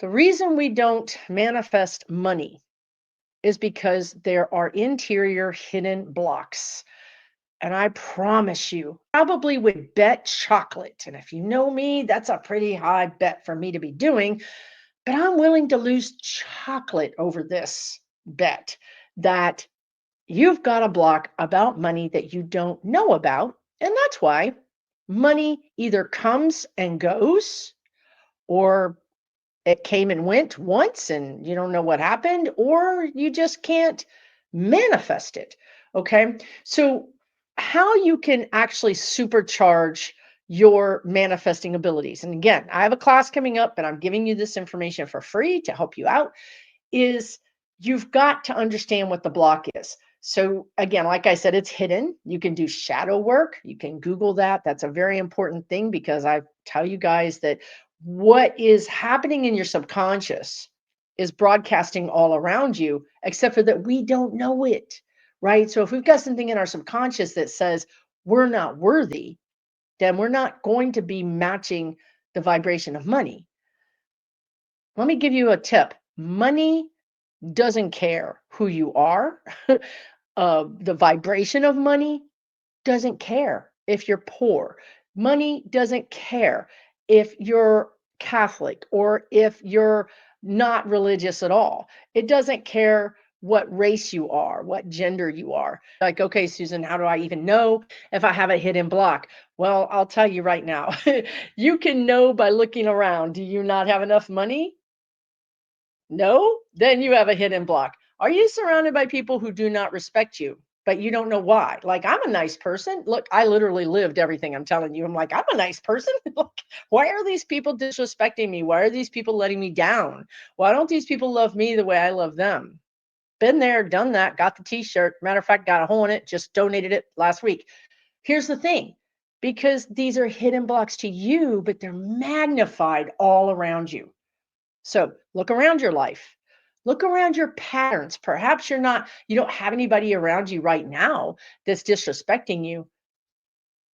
The reason we don't manifest money is because there are interior hidden blocks. And I promise you, probably would bet chocolate. And if you know me, that's a pretty high bet for me to be doing. But I'm willing to lose chocolate over this bet that you've got a block about money that you don't know about. And that's why money either comes and goes, or it came and went once and you don't know what happened, or you just can't manifest it. Okay. So, how you can actually supercharge your manifesting abilities. And again, I have a class coming up and I'm giving you this information for free to help you out. Is you've got to understand what the block is. So, again, like I said, it's hidden. You can do shadow work. You can Google that. That's a very important thing because I tell you guys that what is happening in your subconscious is broadcasting all around you, except for that we don't know it, right? So, if we've got something in our subconscious that says we're not worthy, then we're not going to be matching the vibration of money. Let me give you a tip. Money doesn't care who you are. The vibration of money doesn't care if you're poor. Money doesn't care if you're Catholic or if you're not religious at all. It doesn't care what race you are, what gender you are. Like, okay, Susan, how do I even know if I have a hidden block? Well, I'll tell you right now. You can know by looking around. Do you not have enough money? No? Then you have a hidden block. Are you surrounded by people who do not respect you, but you don't know why? Like, I'm a nice person. Look, I literally lived everything I'm telling you. I'm like, I'm a nice person. Look, why are these people disrespecting me? Why are these people letting me down? Why don't these people love me the way I love them? Been there, done that, got the t shirt. Matter of fact, got a hole in it, just donated it last week. Here's the thing, because these are hidden blocks to you, but they're magnified all around you. So look around your life. Look around your patterns. Perhaps you don't have anybody around you right now that's disrespecting you,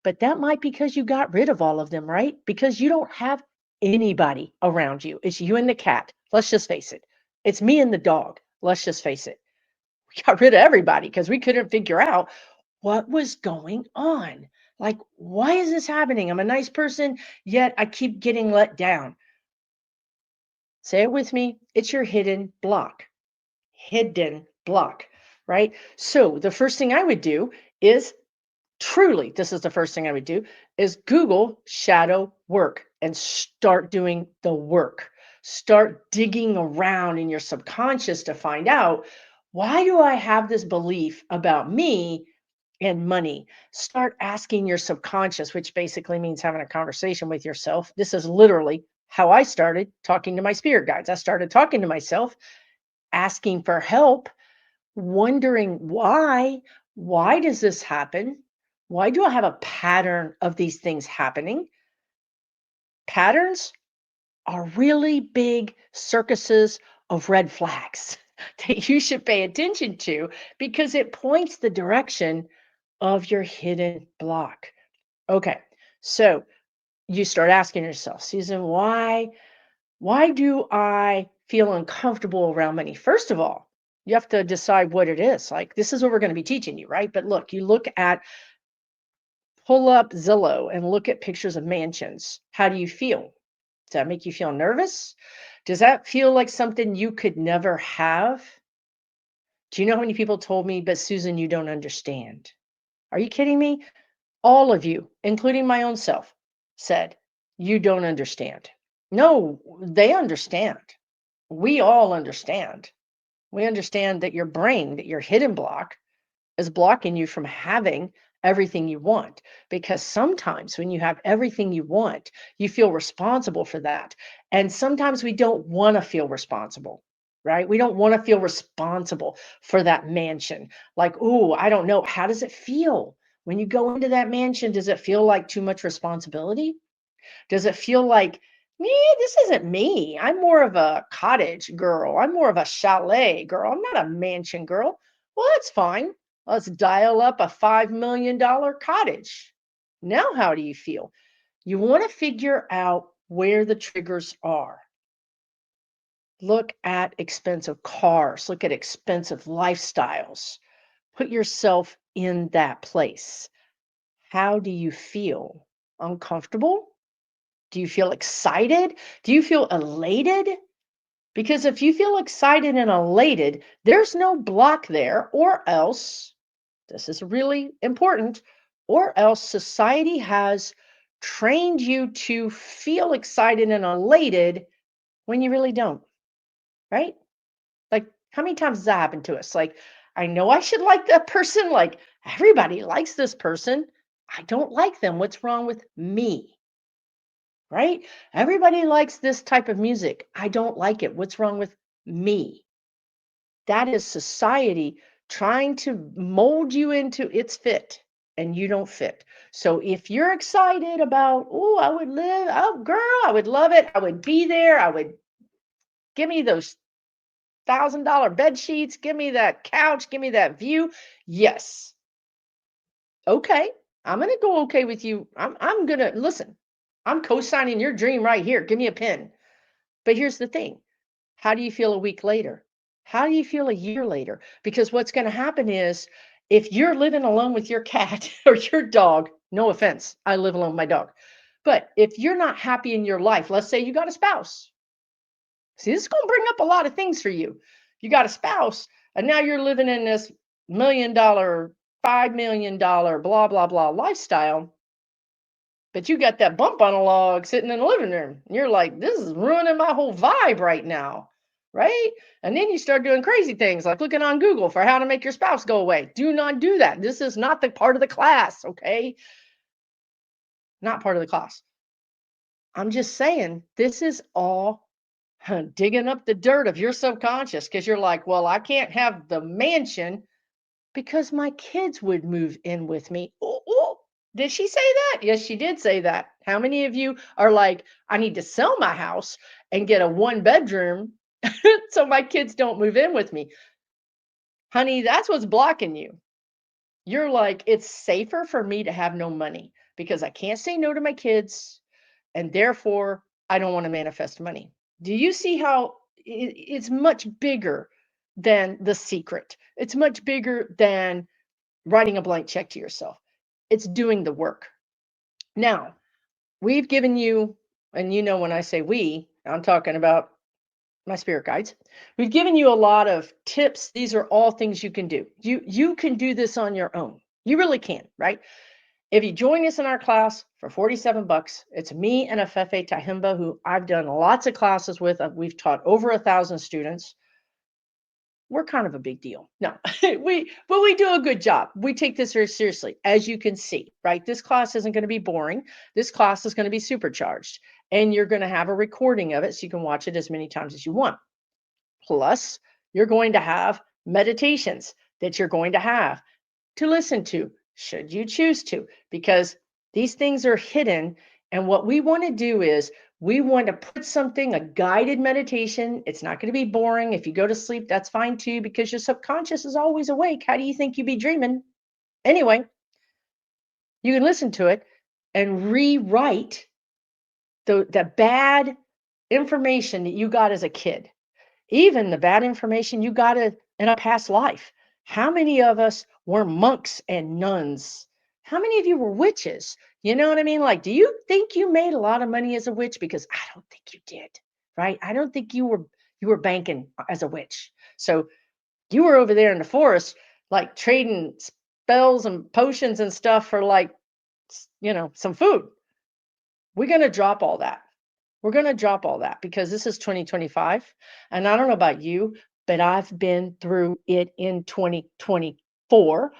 but that might be because you got rid of all of them, right? Because you don't have anybody around you. It's you and the cat. Let's just face it. It's me and the dog. Let's just face it. We got rid of everybody because we couldn't figure out what was going on. Like, why is this happening? I'm a nice person, yet I keep getting let down. Say it with me. It's your hidden block, right? So the first thing I would do is truly, this is the first thing I would do is Google shadow work and start doing the work. Start digging around in your subconscious to find out, why do I have this belief about me and money? Start asking your subconscious, which basically means having a conversation with yourself. This is literally how I started talking to my spirit guides. I started talking to myself, asking for help, wondering why. Why does this happen? Why do I have a pattern of these things happening? Patterns are really big circuses of red flags that you should pay attention to because it points the direction of your hidden block. Okay, so you start asking yourself, Susan, why do I feel uncomfortable around money? First of all, you have to decide what it is. Like, this is what we're going to be teaching you, right? But look, pull up Zillow and look at pictures of mansions. How do you feel? Does that make you feel nervous? Does that feel like something you could never have? Do you know how many people told me, but Susan, you don't understand? Are you kidding me? All of you, including my own self, said, you don't understand. No, they understand. We all understand. We understand that your brain, that your hidden block, is blocking you from having everything you want. Because sometimes when you have everything you want, you feel responsible for that. And sometimes we don't want to feel responsible, right? We don't want to feel responsible for that mansion. Like, oh, I don't know. How does it feel? When you go into that mansion, does it feel like too much responsibility? Does it feel like, me, this isn't me. I'm more of a cottage girl. I'm more of a chalet girl. I'm not a mansion girl. Well, that's fine. Let's dial up a $5 million cottage. Now, how do you feel? You want to figure out where the triggers are. Look at expensive cars, look at expensive lifestyles. Put yourself in that place. How do you feel? Uncomfortable? Do you feel excited? Do you feel elated? Because if you feel excited and elated, there's no block there, or else, this is really important, or else society has trained you to feel excited and elated when you really don't, right? Like, how many times has that happened to us? Like, I know I should like that person. Like, everybody likes this person. I don't like them. What's wrong with me? Right? Everybody likes this type of music. I don't like it. What's wrong with me? That is society trying to mold you into its fit and you don't fit. So if you're excited about, oh, I would live, oh, girl, I would love it. I would be there. I would give me those $1,000 bed sheets. Give me that couch. Give me that view. Yes. Okay. I'm going to go okay with you. I'm going to listen. I'm co-signing your dream right here. Give me a pen. But here's the thing. How do you feel a week later? How do you feel a year later? Because what's going to happen is if you're living alone with your cat or your dog, no offense, I live alone with my dog. But if you're not happy in your life, let's say you got a spouse. See, this is going to bring up a lot of things for you. You got a spouse, and now you're living in this $1 million, $5 million, blah, blah, blah lifestyle. But you got that bump on a log sitting in the living room. And you're like, this is ruining my whole vibe right now. Right. And then you start doing crazy things like looking on Google for how to make your spouse go away. Do not do that. This is not the part of the class. Okay. Not part of the class. I'm just saying, this is all digging up the dirt of your subconscious because you're like, well, I can't have the mansion because my kids would move in with me. Oh, oh, did she say that? Yes, she did say that. How many of you are like, I need to sell my house and get a 1 bedroom so my kids don't move in with me? Honey, that's what's blocking you. You're like, it's safer for me to have no money because I can't say no to my kids and therefore I don't want to manifest money. Do you see how it's much bigger than the secret? It's much bigger than writing a blank check to yourself. It's doing the work. Now, we've given you, and you know when I say we, I'm talking about my spirit guides. We've given you a lot of tips. These are all things you can do. You can do this on your own. You really can, right? If you join us in our class for 47 bucks, it's me and Afefe Tahimba, who I've done lots of classes with. We've taught over 1,000 students. We're kind of a big deal. No, we do a good job. We take this very seriously, as you can see, right? This class isn't going to be boring. This class is going to be supercharged, and you're going to have a recording of it so you can watch it as many times as you want. Plus, you're going to have meditations that you're going to have to listen to, should you choose to, because these things are hidden. And what we want to do is we want to put something, a guided meditation. It's not going to be boring. If you go to sleep, that's fine too, because your subconscious is always awake. How do you think you'd be dreaming? Anyway, you can listen to it and rewrite the bad information that you got as a kid, even the bad information you got in a past life. How many of us were monks and nuns? How many of you were witches? You know what I mean? Like, do you think you made a lot of money as a witch? Because I don't think you did, right? I don't think you were banking as a witch. So you were over there in the forest, like trading spells and potions and stuff for like, some food. We're gonna drop all that. We're going to drop all that because this is 2025. And I don't know about you, but I've been through it in 2024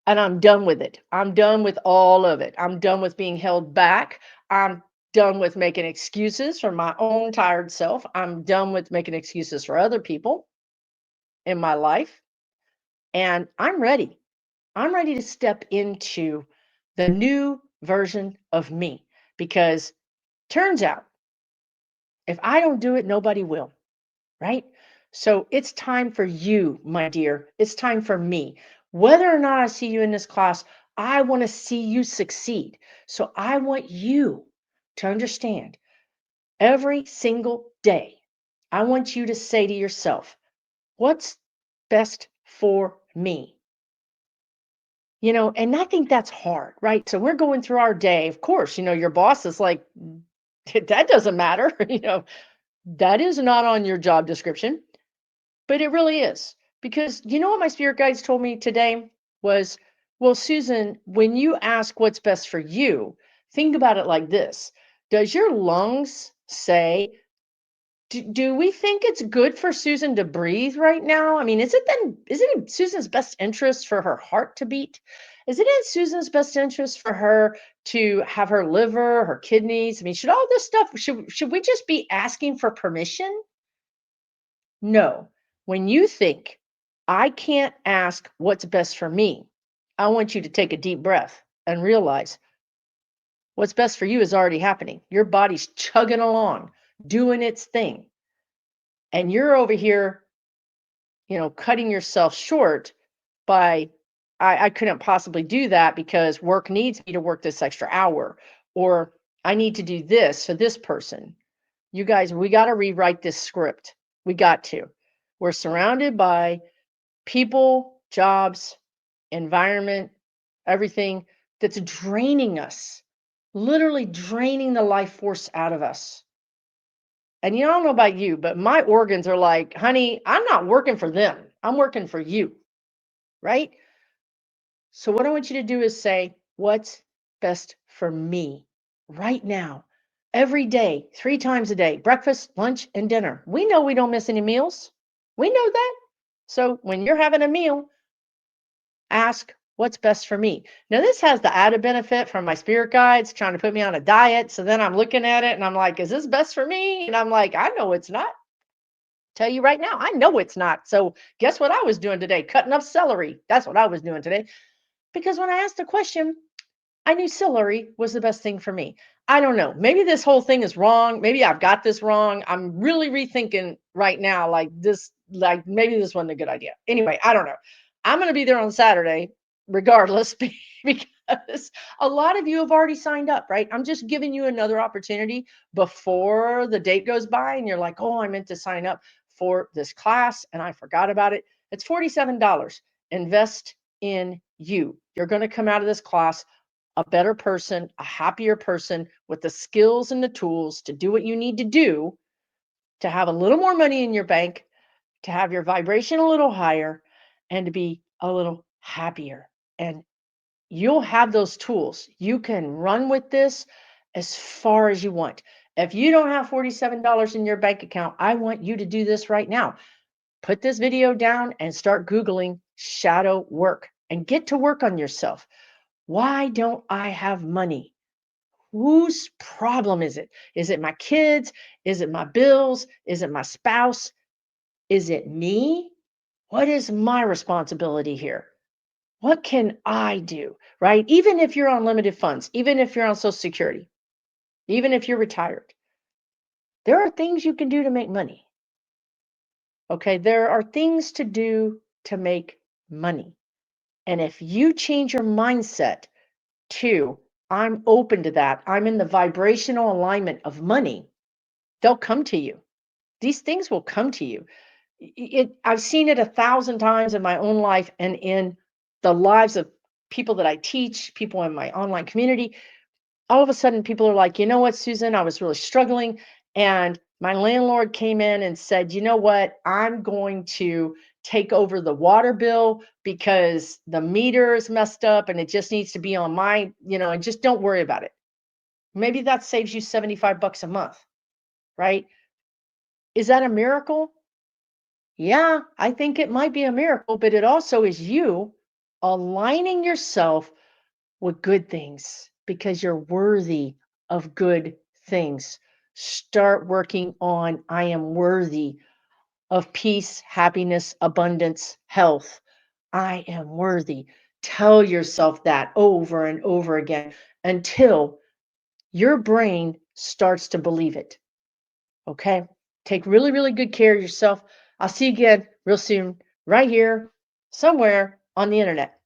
and I'm done with it. I'm done with all of it. I'm done with being held back. I'm done with making excuses for my own tired self. I'm done with making excuses for other people in my life. And I'm ready. I'm ready to step into the new version of me because turns out if I don't do it, nobody will. Right? So it's time for you, my dear. It's time for me. Whether or not I see you in this class, I want to see you succeed. So I want you to understand every single day I want you to say to yourself, what's best for me? And I think that's hard, right? So we're going through our day. Of course, your boss is like, that doesn't matter. That is not on your job description, but it really is. Because what my spirit guides told me today was, well, Susan, when you ask what's best for you, think about it like this. Does your lungs say, do we think it's good for Susan to breathe right now? I mean, is it in Susan's best interest for her heart to beat? Is it in Susan's best interest for her to have her liver, her kidneys? I mean, should all this stuff should we just be asking for permission? No. When you think I can't ask what's best for me, I want you to take a deep breath and realize what's best for you is already happening. Your body's chugging along, doing its thing. And you're over here, cutting yourself short by, I couldn't possibly do that because work needs me to work this extra hour, or I need to do this for this person. You guys, we got to rewrite this script. We got to. We're surrounded by people, jobs, environment, everything that's draining us, literally draining the life force out of us. And I don't know about you, but my organs are like, honey, I'm not working for them. I'm working for you. Right. So, what I want you to do is say, what's best for me right now, every day, 3 times a day, breakfast, lunch, and dinner. We know we don't miss any meals. We know that. So, when you're having a meal, ask what's best for me. Now, this has the added benefit from my spirit guides trying to put me on a diet. So then I'm looking at it and I'm like, is this best for me? And I'm like, I know it's not. Tell you right now, I know it's not. So guess what I was doing today? Cutting up celery. That's what I was doing today. Because when I asked the question, I knew celery was the best thing for me. I don't know. Maybe this whole thing is wrong. Maybe I've got this wrong. I'm really rethinking right now, like maybe this wasn't a good idea. Anyway, I don't know. I'm going to be there on Saturday, regardless, because a lot of you have already signed up, right? I'm just giving you another opportunity before the date goes by and you're like, oh, I meant to sign up for this class and I forgot about it. It's $47. Invest in you. You're going to come out of this class a better person, a happier person with the skills and the tools to do what you need to do to have a little more money in your bank, to have your vibration a little higher, and to be a little happier. And you'll have those tools. You can run with this as far as you want. If you don't have $47 in your bank account, I want you to do this right now. Put this video down and start Googling shadow work and get to work on yourself. Why don't I have money? Whose problem is it? Is it my kids? Is it my bills? Is it my spouse? Is it me? What is my responsibility here? What can I do? Right? Even if you're on limited funds, even if you're on Social Security, even if you're retired, there are things you can do to make money. Okay. There are things to do to make money. And if you change your mindset to, I'm open to that, I'm in the vibrational alignment of money, they'll come to you. These things will come to you. I've seen it 1,000 times in my own life and in the lives of people that I teach, people in my online community. All of a sudden, people are like, you know what, Susan, I was really struggling. And my landlord came in and said, you know what, I'm going to take over the water bill because the meter is messed up and it just needs to be on my, and just don't worry about it. Maybe that saves you 75 bucks a month, right? Is that a miracle? Yeah, I think it might be a miracle, but it also is you aligning yourself with good things because you're worthy of good things. Start working on, I am worthy of peace, happiness, abundance, health. I am worthy. Tell yourself that over and over again until your brain starts to believe it. Okay. Take really, really good care of yourself. I'll see you again real soon, right here, somewhere on the internet.